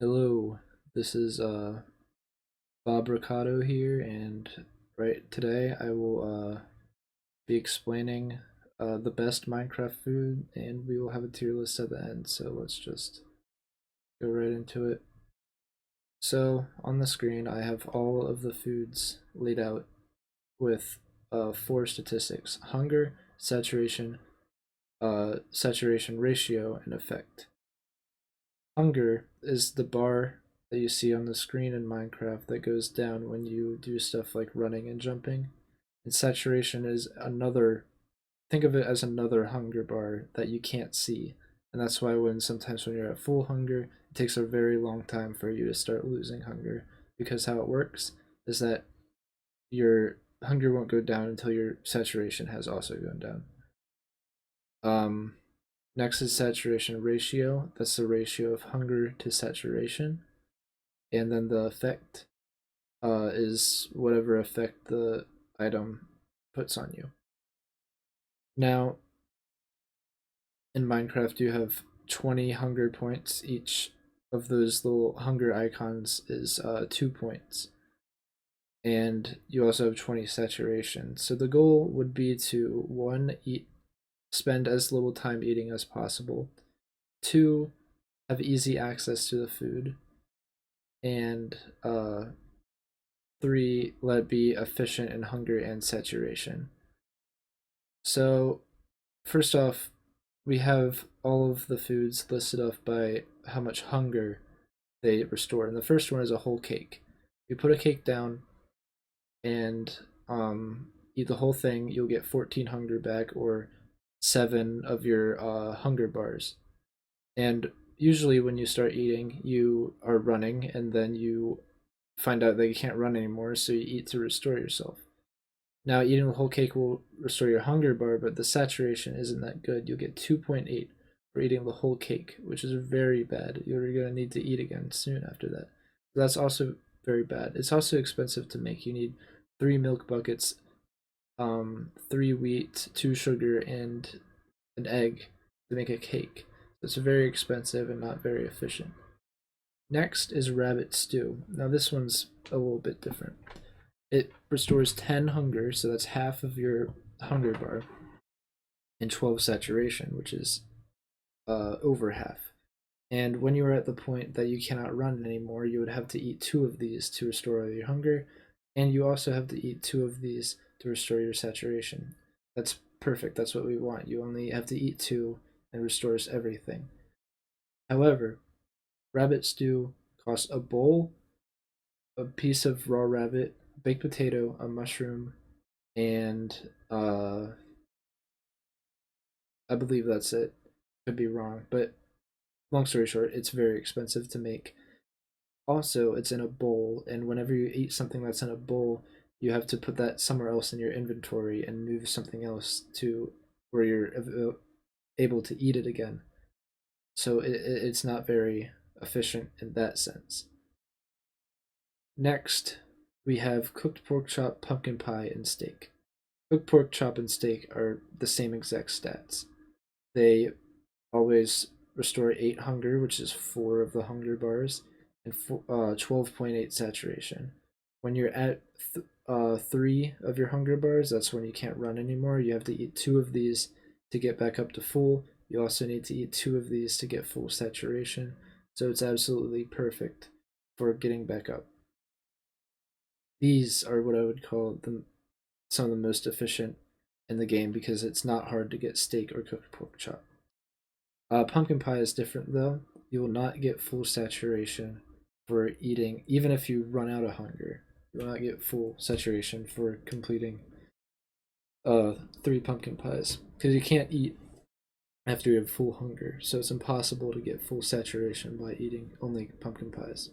Hello, this is Bob Ricardo here, and right today I will be explaining the best Minecraft food, and we will have a tier list at the end. So let's just go right into it. So on the screen, I have all of the foods laid out with four statistics: hunger, saturation ratio, and effect. Hunger is the bar that you see on the screen in Minecraft that goes down when you do stuff like running and jumping. And saturation is another, think of it as another hunger bar that you can't see. And that's why sometimes when you're at full hunger, it takes a very long time for you to start losing hunger. Because how it works is that your hunger won't go down until your saturation has also gone down. Um, Next is saturation ratio. That's the ratio of hunger to saturation. And then the effect is whatever effect the item puts on you. Now, in Minecraft, you have 20 hunger points. Each of those little hunger icons is 2 points. And you also have 20 saturation. So the goal would be to one, spend as little time eating as possible. Two, have easy access to the food. And three, let it be efficient in hunger and saturation. So, first off, we have all of the foods listed off by how much hunger they restore. And the first one is a whole cake. You put a cake down and eat the whole thing, you'll get 14 hunger back, or 7 of your hunger bars. And usually, when you start eating, you are running, and then you find out that you can't run anymore, so you eat to restore yourself. Now, eating the whole cake will restore your hunger bar, but the saturation isn't that good. You'll get 2.8 for eating the whole cake, which is very bad. You're going to need to eat again soon after that. That's also very bad. It's also expensive to make. You need 3 milk buckets, 3 wheat, 2 sugar, and an egg to make a cake. So it's very expensive and not very efficient. Next is rabbit stew. Now, this one's a little bit different. It restores 10 hunger, so that's half of your hunger bar, and 12 saturation, which is over half. And when you are at the point that you cannot run anymore, you would have to eat 2 of these to restore your hunger, and you also have to eat 2 of these to restore your saturation. That's perfect. That's what we want. You only have to eat 2 and restores everything. However, rabbit stew costs a bowl, a piece of raw rabbit, baked potato, a mushroom, and I believe that's it. Could be wrong, but long story short, it's very expensive to make. Also, it's in a bowl, and whenever you eat something that's in a bowl, you have to put that somewhere else in your inventory and move something else to where you're able to eat it again. So it's not very efficient in that sense. Next, we have cooked pork chop, pumpkin pie, and steak. Cooked pork chop and steak are the same exact stats. They always restore 8 hunger, which is 4 of the hunger bars, and 12.8 saturation. When you're at 3 of your hunger bars, that's when you can't run anymore. You have to eat 2 of these to get back up to full. You also need to eat 2 of these to get full saturation. So it's absolutely perfect for getting back up. These are what I would call some of the most efficient in the game because it's not hard to get steak or cooked pork chop. Pumpkin pie is different though. You will not get full saturation for eating, even if you run out of hunger. You will not get full saturation for completing 3 pumpkin pies because you can't eat after you have full hunger. So it's impossible to get full saturation by eating only pumpkin pies.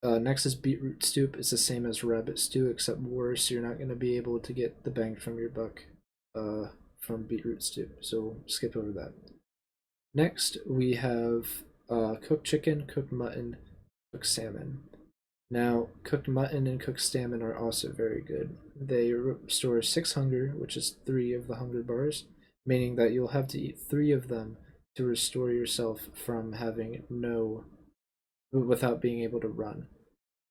Next is beetroot stew. It's the same as rabbit stew except worse. You're not going to be able to get the bang from your buck from beetroot stew. So we'll skip over that. Next, we have cooked chicken, cooked mutton, cooked salmon. Now, cooked mutton and cooked salmon are also very good. They restore 6 hunger, which is 3 of the hunger bars, meaning that you'll have to eat 3 of them to restore yourself from having no, without being able to run.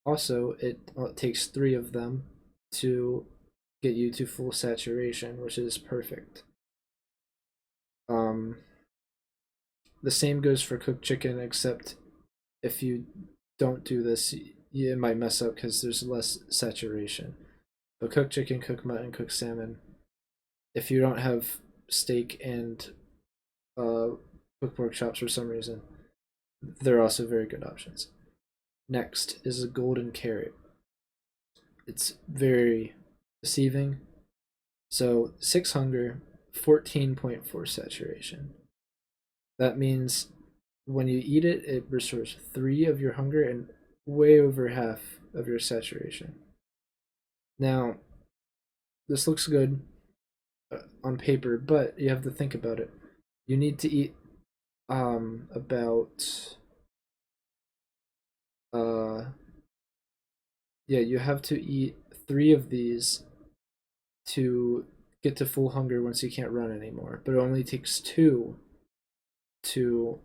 Also, it takes 3 of them to get you to full saturation, which is perfect. Um, the same goes for cooked chicken, except if you don't do this, it might mess up because there's less saturation. But cooked chicken, cooked mutton, cooked salmon, if you don't have steak and cooked pork chops for some reason, they're also very good options. Next is a golden carrot. It's very deceiving. So 6 hunger, 14.4 saturation. That means when you eat it, it restores 3 of your hunger and way over half of your saturation. Now, this looks good on paper, but you have to think about it. You need to eat about yeah, you have to eat 3 of these to get to full hunger once you can't run anymore. But it only takes 2 to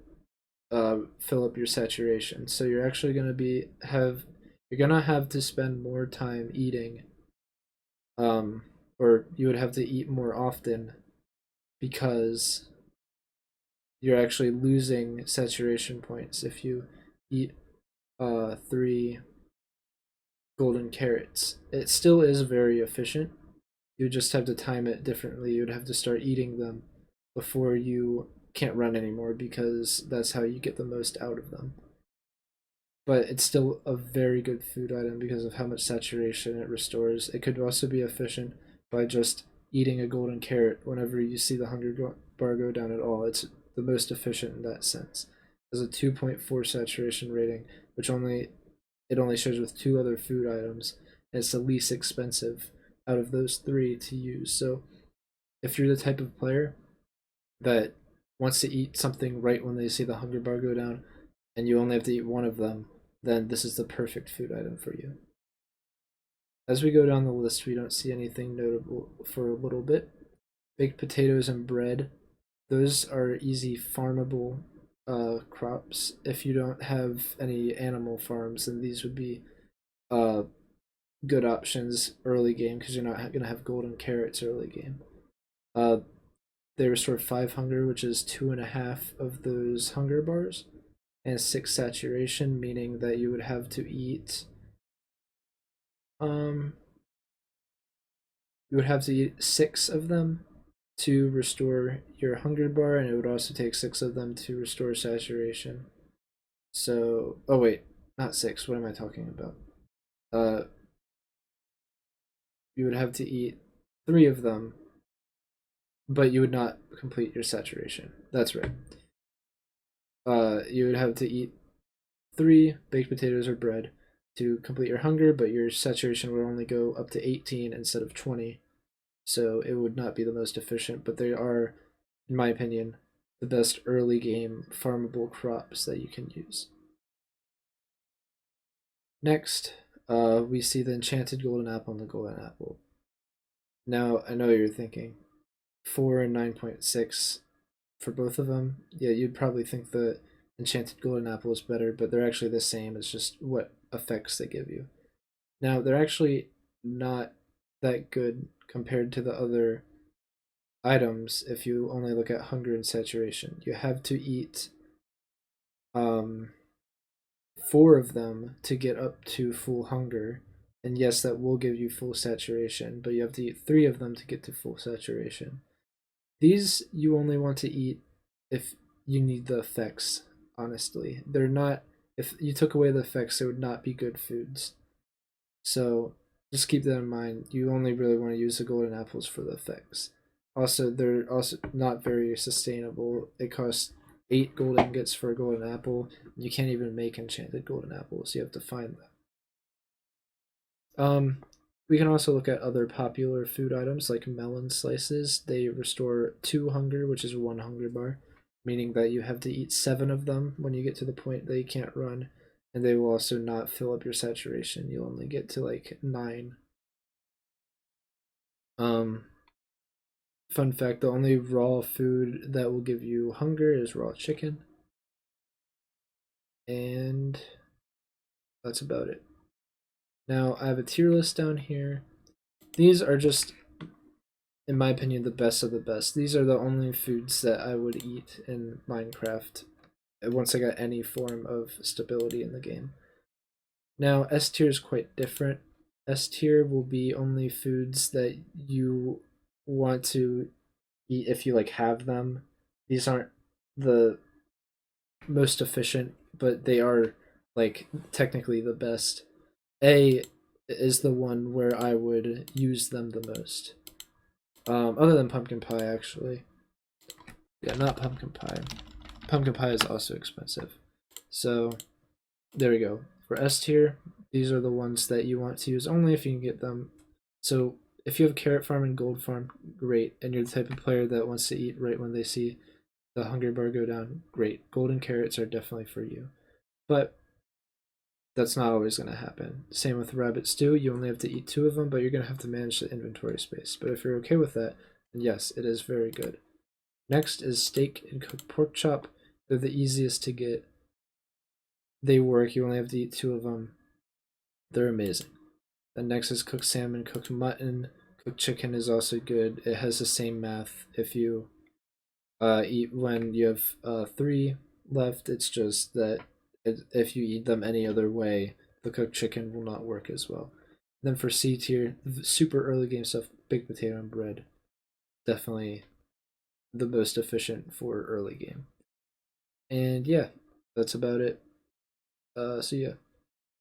fill up your saturation. So you're actually gonna you're gonna have to spend more time eating, or you would have to eat more often because you're actually losing saturation points if you eat 3 golden carrots. It still is very efficient. You just have to time it differently. You'd have to start eating them before you can't run anymore because that's how you get the most out of them. But it's still a very good food item because of how much saturation it restores. It could also be efficient by just eating a golden carrot whenever you see the hunger bar go down at all. It's the most efficient in that sense. It has a 2.4 saturation rating, which only shares with 2 other food items. And it's the least expensive out of those 3 to use. So if you're the type of player that wants to eat something right when they see the hunger bar go down, and you only have to eat 1 of them, then this is the perfect food item for you. As we go down the list, we don't see anything notable for a little bit. Baked potatoes and bread, those are easy farmable crops. If you don't have any animal farms, then these would be uh, good options early game because you're not going to have golden carrots early game. They restore 5 hunger, which is 2.5 of those hunger bars, and 6 saturation, meaning that you would have to eat um you would have to eat 6 of them to restore your hunger bar, and it would also take 6 of them to restore saturation. So, oh wait, not 6. What am I talking about? Uh, you would have to eat 3 of them, but you would not complete your saturation. That's right. You would have to eat 3 baked potatoes or bread to complete your hunger, but your saturation would only go up to 18 instead of 20. So it would not be the most efficient, but they are, in my opinion, the best early game farmable crops that you can use. Next, we see the enchanted golden apple and the golden apple. Now, I know you're thinking 4 and 9.6 for both of them. Yeah, you'd probably think the enchanted golden apple is better, but they're actually the same. It's just what effects they give you. Now, they're actually not that good compared to the other items if you only look at hunger and saturation. You have to eat um, 4 of them to get up to full hunger. And yes, that will give you full saturation, but you have to eat 3 of them to get to full saturation. These you only want to eat if you need the effects, honestly. They're not, if you took away the effects, they would not be good foods. So just keep that in mind. You only really want to use the golden apples for the effects. Also, they're also not very sustainable. It costs 8 gold ingots for a golden apple. You can't even make enchanted golden apples. You have to find them. We can also look at other popular food items like melon slices. They restore 2 hunger, which is 1 hunger bar, meaning that you have to eat 7 of them when you get to the point that you can't run. And they will also not fill up your saturation. You'll only get to like 9. Um, Fun fact, the only raw food that will give you hunger is raw chicken. And that's about it. Now I have a tier list down here. These are just, in my opinion, the best of the best. These are the only foods that I would eat in Minecraft once I got any form of stability in the game. Now S tier is quite different. S tier will be only foods that you want to eat if you like have them. These aren't the most efficient, but they are like technically the best. A is the one where I would use them the most. Other than pumpkin pie, actually. Yeah, not pumpkin pie. Pumpkin pie is also expensive. So there we go. For S tier, these are the ones that you want to use only if you can get them. So if you have carrot farm and gold farm, great. And you're the type of player that wants to eat right when they see the hunger bar go down, great. Golden carrots are definitely for you. But that's not always going to happen. Same with rabbit stew. You only have to eat 2 of them, but you're going to have to manage the inventory space. But if you're okay with that, then yes, it is very good. Next is steak and cooked pork chop. They're the easiest to get. They work. You only have to eat 2 of them. They're amazing. Then next is cooked salmon, cooked mutton. Cooked chicken is also good. It has the same math. If you eat when you have 3 left, it's just that if you eat them any other way, the cooked chicken will not work as well. Then for C tier, super early game stuff, baked potato and bread, definitely the most efficient for early game. And yeah, that's about it. So yeah.